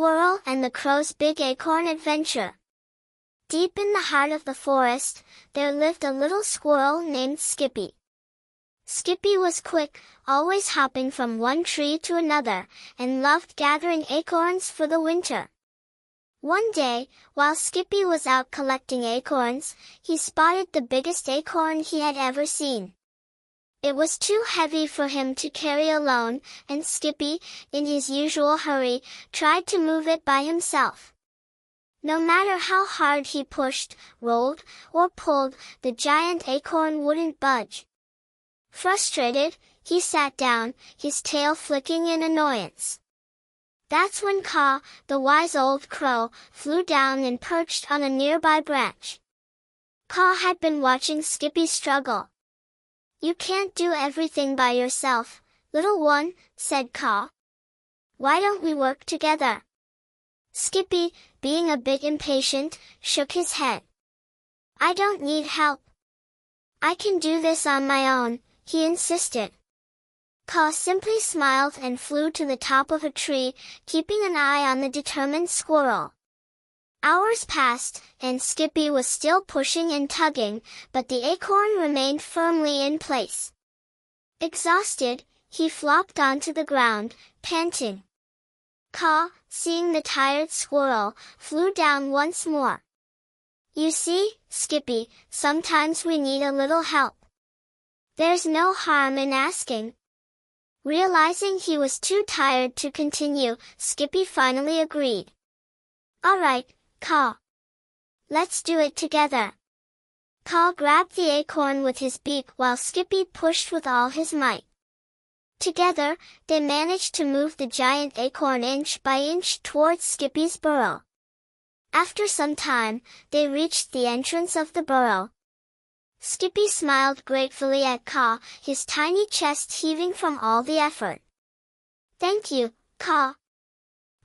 Squirrel and the Crow's Big Acorn Adventure. Deep in the heart of the forest, there lived a little squirrel named Skippy. Skippy was quick, always hopping from one tree to another, and loved gathering acorns for the winter. One day, while Skippy was out collecting acorns, he spotted the biggest acorn he had ever seen. It was too heavy for him to carry alone, and Skippy, in his usual hurry, tried to move it by himself. No matter how hard he pushed, rolled, or pulled, the giant acorn wouldn't budge. Frustrated, he sat down, his tail flicking in annoyance. That's when Caw, the wise old crow, flew down and perched on a nearby branch. Caw had been watching Skippy struggle. "You can't do everything by yourself, little one," said Caw. "Why don't we work together?" Skippy, being a bit impatient, shook his head. "I don't need help. I can do this on my own," he insisted. Caw simply smiled and flew to the top of a tree, keeping an eye on the determined squirrel. Hours passed, and Skippy was still pushing and tugging, but the acorn remained firmly in place. Exhausted, he flopped onto the ground, panting. Caw, seeing the tired squirrel, flew down once more. "You see, Skippy, sometimes we need a little help. There's no harm in asking." Realizing he was too tired to continue, Skippy finally agreed. "All right, Caw. Let's do it together." Caw grabbed the acorn with his beak while Skippy pushed with all his might. Together, they managed to move the giant acorn inch by inch towards Skippy's burrow. After some time, they reached the entrance of the burrow. Skippy smiled gratefully at Caw, his tiny chest heaving from all the effort. "Thank you, Caw.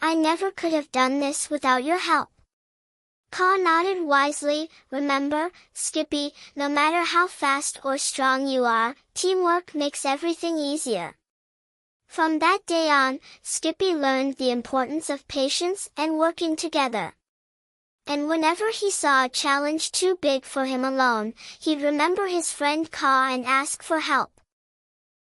I never could have done this without your help." Caw nodded wisely. "Remember, Skippy, no matter how fast or strong you are, teamwork makes everything easier." From that day on, Skippy learned the importance of patience and working together. And whenever he saw a challenge too big for him alone, he'd remember his friend Caw and ask for help.